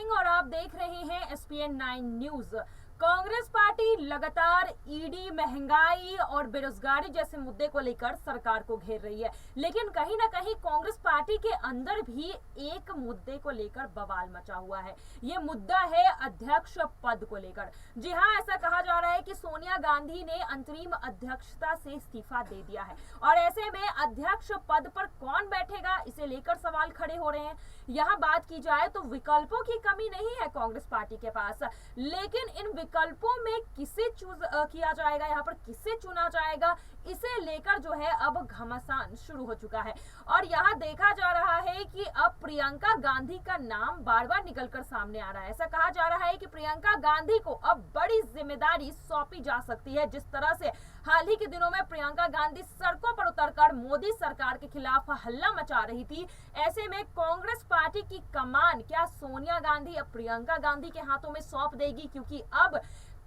सिंह और आप देख रहे हैं एसपीएन 9 न्यूज। कांग्रेस पार्टी लगातार ईडी, महंगाई और बेरोजगारी जैसे मुद्दे को लेकर सरकार को घेर रही है, लेकिन कहीं ना कहीं कांग्रेस पार्टी के अंदर भी एक मुद्दे को लेकर बवाल मचा हुआ है। ये मुद्दा है अध्यक्ष पद को लेकर। जी हां, ऐसा कहा जा रहा है कि सोनिया गांधी ने अंतरिम अध्यक्षता से इस्तीफा दे दिया है और ऐसे में अध्यक्ष पद पर कौन बैठेगा, इसे लेकर सवाल खड़े हो रहे हैं। यहाँ बात की जाए तो विकल्पों की कमी नहीं है कांग्रेस पार्टी के पास, लेकिन इन विकल्पों में किसे चूज किया जाएगा, यहाँ पर किसे चुना जाएगा, इसे लेकर जो है अब घमासान शुरू हो चुका है। और यहाँ देखा जा रहा है कि अब प्रियंका गांधी का नाम बार बार निकलकर सामने आ रहा है। ऐसा कहा जा रहा है कि प्रियंका गांधी को अब बड़ी जिम्मेदारी सौंपी जा सकती है। जिस तरह से हाल ही के दिनों में प्रियंका गांधी सड़कों पर उतरकर मोदी सरकार के खिलाफ हल्ला मचा रही थी, ऐसे में कांग्रेस पार्टी की कमान क्या सोनिया गांधी अब प्रियंका गांधी के हाथों में सौंप देगी, क्योंकि अब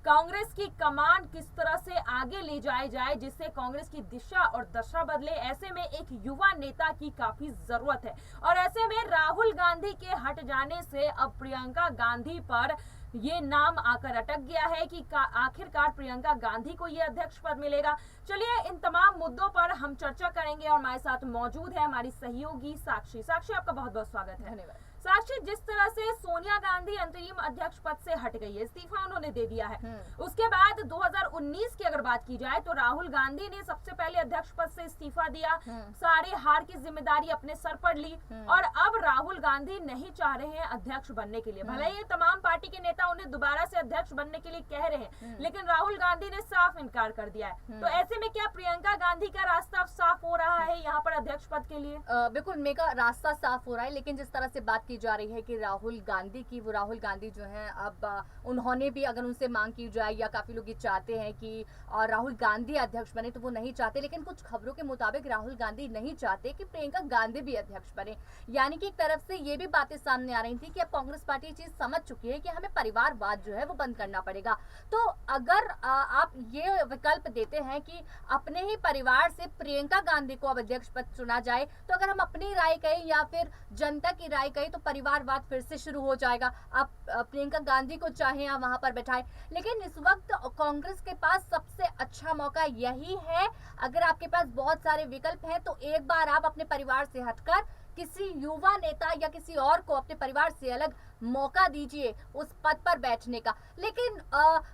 कांग्रेस की कमान किस तरह से आगे ले जाए जिससे कांग्रेस की दिशा और दशा बदले। ऐसे में एक युवा नेता की काफी जरूरत है और ऐसे में राहुल गांधी के हट जाने से अब प्रियंका गांधी पर ये नाम आकर अटक गया है कि आखिरकार प्रियंका गांधी को ये अध्यक्ष पद मिलेगा। चलिए इन तमाम मुद्दों पर हम चर्चा करेंगे और हमारे साथ मौजूद है हमारी सहयोगी साक्षी। साक्षी, आपका बहुत बहुत स्वागत है। धन्यवाद। साक्षी, जिस तरह से सोनिया गांधी अंतरिम अध्यक्ष पद से हट गई है, इस्तीफा उन्होंने दे दिया है, उसके बाद 2019 की अगर बात की जाए तो राहुल गांधी ने सबसे पहले अध्यक्ष पद से इस्तीफा दिया, सारे हार की जिम्मेदारी अपने सर पर ली और अब राहुल गांधी नहीं चाह रहे हैं अध्यक्ष बनने के लिए। भले ये तमाम पार्टी के नेता उन्हें दोबारा से अध्यक्ष बनने के लिए कह रहे हैं, लेकिन राहुल गांधी ने साफ इनकार कर दिया है। तो ऐसे में क्या प्रियंका गांधी का रास्ता अब साफ हो रहा है यहाँ पर अध्यक्ष पद के लिए? बिल्कुल, मेरा रास्ता साफ हो रहा है, लेकिन जिस तरह से बात की जा रही है कि राहुल गांधी की, वो राहुल गांधी जो है अब उन्होंने भी, अगर उनसे मांग की जाए या काफी लोग ये चाहते हैं कि राहुल गांधी अध्यक्ष बने, तो वो नहीं चाहते। लेकिन कुछ खबरों के मुताबिक राहुल गांधी नहीं चाहते कि प्रियंका गांधी भी अध्यक्ष बने। यानी कि एक तरफ से ये भी बातें सामने आ रही थी कि अब कांग्रेस पार्टी ये चीज समझ चुकी है कि हमें परिवारवाद जो है वो बंद करना पड़ेगा। तो अगर आप ये विकल्प देते हैं कि अपने ही परिवार से प्रियंका गांधी को अब अध्यक्ष पद चुना जाए, तो अगर हम अपनी राय कहें या फिर जनता की राय कहें तो परिवारवाद फिर से शुरू हो जाएगा। आप प्रियंका गांधी को चाहे आप वहां पर बैठाएं, लेकिन इस वक्त कांग्रेस के पास सबसे अच्छा मौका यही है। अगर आपके पास बहुत सारे विकल्प हैं तो एक बार आप अपने परिवार से हटकर किसी युवा नेता या किसी और को अपने परिवार से अलग मौका दीजिए उस पद पर बैठने का। लेकिन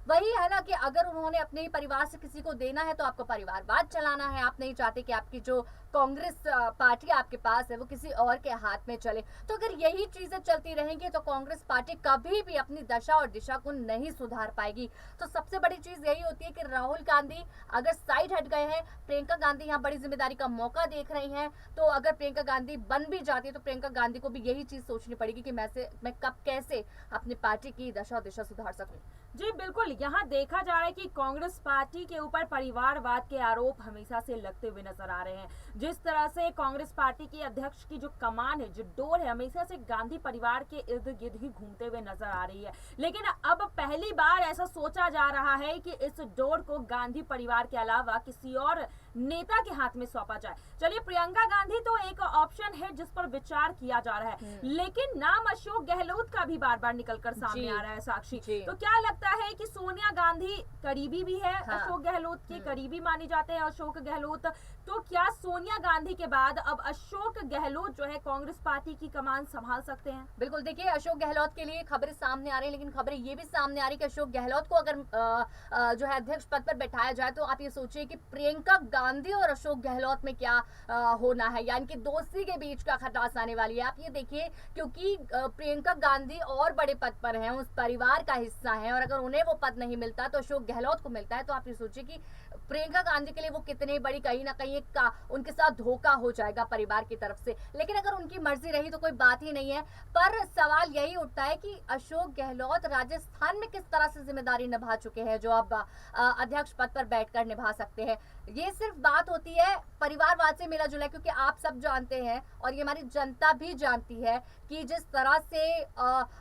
वही है ना कि अगर उन्होंने अपने ही परिवार से किसी को देना है तो आपको परिवारवाद चलाना है। आप नहीं चाहते कि आपकी जो कांग्रेस पार्टी आपके पास है वो किसी और के हाथ में चले। तो अगर यही चीजें चलती रहेंगी तो कांग्रेस पार्टी कभी भी अपनी दशा और दिशा को नहीं सुधार पाएगी। तो सबसे बड़ी चीज यही होती है कि राहुल गांधी अगर साइड हट गए हैं, प्रियंका गांधी यहाँ बड़ी जिम्मेदारी का मौका देख रही हैं, तो अगर प्रियंका गांधी बन भी जाती है तो प्रियंका गांधी को भी यही चीज सोचनी पड़ेगी कि मैं कब कैसे अपनी पार्टी की दशा और दिशा सुधार सकूं। जी बिल्कुल, यहाँ देखा जा रहा है कि कांग्रेस पार्टी के ऊपर परिवारवाद के आरोप हमेशा से लगते हुए नजर आ रहे हैं। जिस तरह से कांग्रेस पार्टी की अध्यक्ष की जो कमान है, जो डोर है, हमेशा से गांधी परिवार के इर्द गिर्द ही घूमते हुए नजर आ रही है। लेकिन अब पहली बार ऐसा सोचा जा रहा है कि इस डोर को गांधी परिवार के अलावा किसी और नेता के हाथ में सौंपा जाए। चलिए, प्रियंका गांधी तो एक ऑप्शन है जिस पर विचार किया जा रहा है, लेकिन नाम अशोक गहलोत का भी बार बार निकलकर सामने आ रहा है। साक्षी, तो क्या लगता है कि सोनिया गांधी करीबी भी है, अशोक गहलोत के करीबी माने जाते हैं अशोक गहलोत, तो क्या सोनिया गांधी के बाद अब अशोक गहलोत जो है कांग्रेस पार्टी की कमान संभाल सकते हैं? बिल्कुल, देखिए, अशोक गहलोत के लिए खबरें सामने आ रही है, लेकिन खबरें ये भी सामने आ रही है कि अशोक गहलोत को अगर जो है अध्यक्ष पद पर बैठाया जाए तो आप ये सोचिए कि प्रियंका गांधी और अशोक गहलोत में क्या होना है, यानी कि दोस्ती के बीच का खटास आने वाली है। आप ये देखिए, क्योंकि प्रियंका गांधी और बड़े पद पर हैं, उस परिवार का हिस्सा है, और अगर उन्हें वो पद नहीं मिलता तो अशोक गहलोत को मिलता है, तो आप ये सोचिए कि प्रियंका गांधी के लिए वो कितनी बड़ी कहीं ना कहीं उनके साथ धोखा हो जाएगा परिवार की तरफ से। लेकिन अगर उनकी मर्जी रही तो कोई बात ही नहीं है। पर सवाल यही उठता है कि अशोक गहलोत राजस्थान में किस तरह से जिम्मेदारी निभा चुके हैं जो अब अध्यक्ष पद पर बैठकर निभा सकते हैं। ये सिर्फ बात होती है परिवारवाद से मिला जुला, क्योंकि आप सब जानते हैं और ये हमारी जनता भी जानती है कि जिस तरह से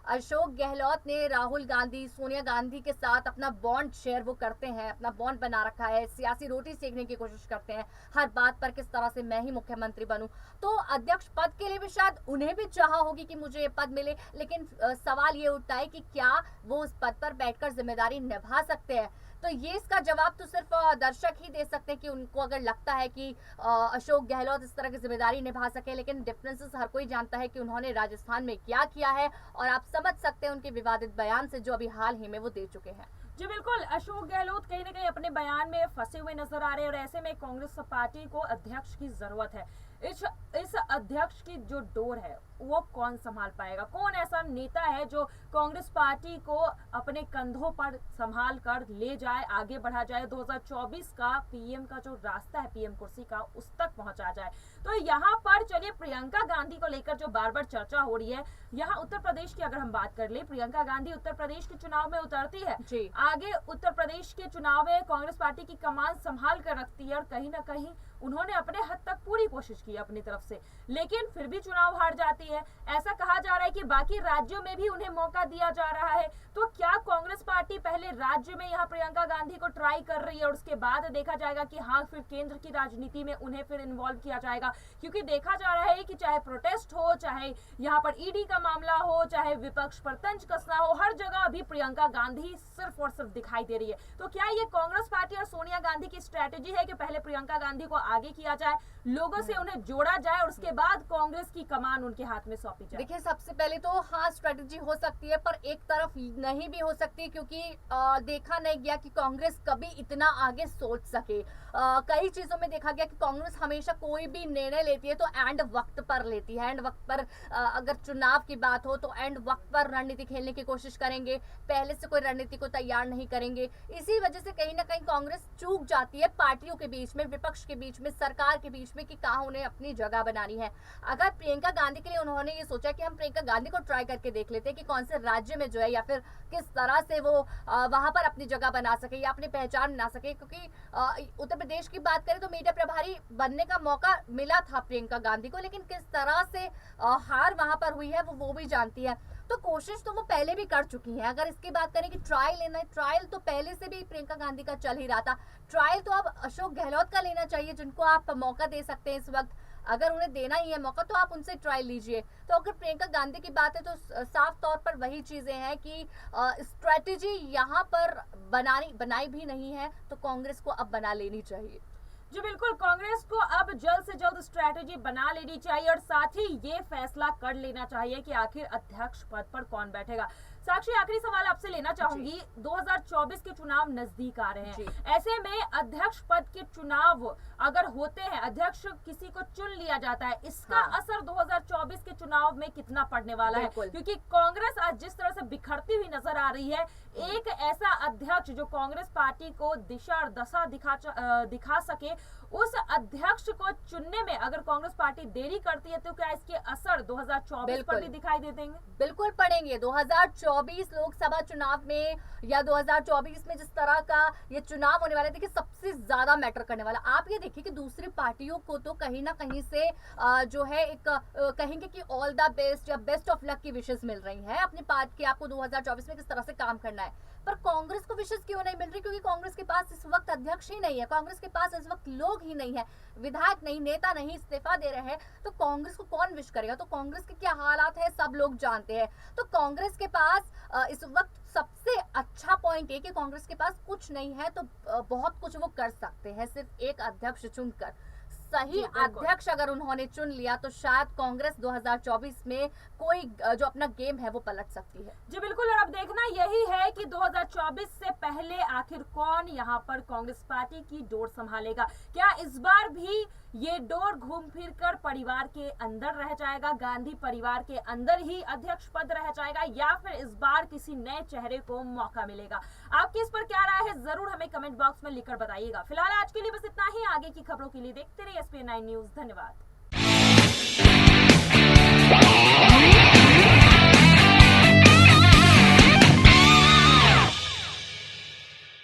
अशोक गहलोत ने राहुल गांधी, सोनिया गांधी के साथ अपना बॉन्ड शेयर वो करते हैं, अपना बॉन्ड बना रखा है, सियासी रोटी सेकने की कोशिश करते हैं, हर बात पर किस तरह से मैं ही मुख्यमंत्री बनूं। तो अध्यक्ष पद के लिए भी शायद उन्हें भी चाह होगी कि मुझे ये पद मिले, लेकिन सवाल ये उठता है कि क्या वो उस पद पर बैठकर जिम्मेदारी निभा सकते हैं। तो ये इसका जवाब तो सिर्फ दर्शक ही दे सकते हैं कि उनको अगर लगता है कि अशोक गहलोत इस तरह की जिम्मेदारी निभा सके, लेकिन डिफरेंसेस हर कोई जानता है कि उन्होंने राजस्थान में क्या किया है, और आप समझ सकते हैं उनके विवादित बयान से जो अभी हाल ही में वो दे चुके हैं। जी बिल्कुल, अशोक गहलोत कहीं ना कहीं अपने बयान में फंसे हुए नजर आ रहे हैं और ऐसे में कांग्रेस पार्टी को अध्यक्ष की जरूरत है। इस अध्यक्ष की जो डोर है वो कौन संभाल पाएगा? कौन ऐसा नेता है जो कांग्रेस पार्टी को अपने कंधों पर संभाल कर ले जाए, आगे बढ़ा जाए, 2024 का पीएम का जो रास्ता है, पीएम कुर्सी का, उस तक पहुंचा जाए? तो यहाँ पर चलिए, प्रियंका गांधी को लेकर जो बार बार चर्चा हो रही है, यहाँ उत्तर प्रदेश की अगर हम बात कर ले, प्रियंका गांधी उत्तर प्रदेश के चुनाव में उतरती है जी। आगे उत्तर प्रदेश के चुनाव में कांग्रेस पार्टी की कमान संभाल कर रखती है और कहीं ना कहीं उन्होंने अपने हद तक पूरी कोशिश की अपनी तरफ से, लेकिन फिर भी चुनाव हार जाती है। ऐसा कहा जा रहा है कि बाकी राज्यों में भी उन्हें मौका दिया जा रहा है। तो क्या कांग्रेस पार्टी पहले राज्य में यहाँ प्रियंका गांधी को ट्राई कर रही है और उसके बाद देखा जाएगा कि हाँ, फिर केंद्र की राजनीति में उन्हें फिर इन्वॉल्व किया जाएगा? क्योंकि देखा जा रहा है कि चाहे प्रोटेस्ट हो, चाहे यहाँ पर ईडी का मामला हो, चाहे विपक्ष पर तंज कसना हो, हर जगह अभी प्रियंका गांधी सिर्फ और सिर्फ दिखाई दे रही है। तो क्या ये कांग्रेस पार्टी और सोनिया गांधी की स्ट्रेटेजी है कि पहले प्रियंका गांधी को आगे किया जाए, लोगों से उन्हें जोड़ा जाए और उसके बाद कांग्रेस की कमान उनके हाथ में सौंपी जाए? देखिए, सबसे पहले तो हाँ, स्ट्रेटेजी हो सकती है, पर एक तरफ नहीं भी हो सकती, क्योंकि देखा नहीं गया कि कांग्रेस कभी इतना आगे सोच सके। कई चीजों में देखा गया कि कांग्रेस हमेशा कोई भी निर्णय लेती है तो एंड वक्त पर लेती है। एंड वक्त पर अगर चुनाव की बात हो तो एंड वक्त पर रणनीति खेलने की कोशिश करेंगे, पहले से कोई रणनीति को तैयार नहीं करेंगे। इसी वजह से कहीं ना कहीं कांग्रेस चूक जाती है पार्टियों के बीच में, विपक्ष के बीच में, सरकार के बीच में, कि कहाँ उन्हें अपनी जगह बनानी है। अगर प्रियंका गांधी के लिए उन्होंने ये सोचा कि हम प्रियंका गांधी को ट्राई करके देख लेते हैं कि कौन से राज्य में जो है, या फिर किस तरह से वो वहां पर अपनी जगह बना सके या अपनी पहचान बना सके, क्योंकि उत्तर प्रदेश की बात करें तो मीडिया प्रभारी बनने का मौका मिला था प्रियंका गांधी को, लेकिन किस तरह से हार वहां पर हुई है वो भी जानती है। तो कोशिश तो वो पहले भी कर चुकी है। अगर इसकी बात करें कि ट्रायल लेना है, ट्रायल तो पहले से भी प्रियंका गांधी का चल ही रहा था। ट्रायल तो अब अशोक गहलोत का लेना चाहिए, जिनको आप मौका दे सकते हैं इस वक्त। अगर उन्हें देना ही है मौका तो आप उनसे ट्रायल लीजिए। तो अगर प्रियंका गांधी की बात है तो साफ तौर पर वही चीजें हैं कि स्ट्रेटेजी यहाँ पर बनाई भी नहीं है, तो कांग्रेस को अब बना लेनी चाहिए। जी बिल्कुल, कांग्रेस को अब जल्द से जल्द स्ट्रैटेजी बना लेनी चाहिए और साथ ही ये फैसला कर लेना चाहिए कि आखिर अध्यक्ष पद पर कौन बैठेगा। साक्षी, आखिरी सवाल आपसे लेना चाहूंगी, 2024 के चुनाव नजदीक आ रहे हैं, ऐसे में अध्यक्ष पद के चुनाव अगर होते हैं, अध्यक्ष किसी को चुन लिया जाता है, इसका असर 2024 के चुनाव में कितना पड़ने वाला है? क्योंकि कांग्रेस आज जिस तरह से बिखरती हुई नजर आ रही है, एक ऐसा अध्यक्ष जो कांग्रेस पार्टी को दिशा और दशा दिखा सके, उस अध्यक्ष को चुनने में अगर कांग्रेस पार्टी देरी करती है तो क्या इसके असर 2024 पर भी दिखाई दे देंगे? बिल्कुल पड़ेंगे। 2024 लोकसभा चुनाव में या 2024 में जिस तरह का ये चुनाव होने वाला है, देखिए सबसे ज्यादा मैटर करने वाला, आप ये देखिए कि दूसरी पार्टियों को तो कहीं ना कहीं से जो है एक कहेंगे कि ऑल द बेस्ट या बेस्ट ऑफ लक की विशेष मिल रही है अपनी पार्टी की, आपको 2024 में किस तरह से काम करना है। पर कांग्रेस को विशेष क्यों नहीं मिल रही? क्योंकि कांग्रेस के पास इस वक्त अध्यक्ष ही नहीं है, कांग्रेस के पास इस वक्त लोग ही नहीं है, विधायक नहीं, नेता नहीं, इस्तीफा दे रहे हैं। तो कांग्रेस को कौन विश करेगा? तो कांग्रेस के क्या हालात है सब लोग जानते हैं। तो कांग्रेस के पास इस वक्त सबसे अच्छा पॉइंट है कि कांग्रेस के पास कुछ नहीं है तो बहुत कुछ वो कर सकते हैं, सिर्फ एक अध्यक्ष चुनकर। सही अध्यक्ष अगर उन्होंने चुन लिया तो शायद कांग्रेस 2024 में कोई जो अपना गेम है वो पलट सकती है। जी बिल्कुल, और अब देखना यही है कि 2024 से पहले आखिर कौन यहाँ पर कांग्रेस पार्टी की डोर संभालेगा। क्या इस बार भी ये डोर घूम फिर कर परिवार के अंदर रह जाएगा, गांधी परिवार के अंदर ही अध्यक्ष पद रह जाएगा, या फिर इस बार किसी नए चेहरे को मौका मिलेगा? आपकी इस पर क्या राय है, जरूर हमें कमेंट बॉक्स में लिखकर बताइएगा। फिलहाल आज के लिए बस इतना ही। आगे की खबरों के लिए देखते रहिए SPN9 न्यूज। धन्यवाद।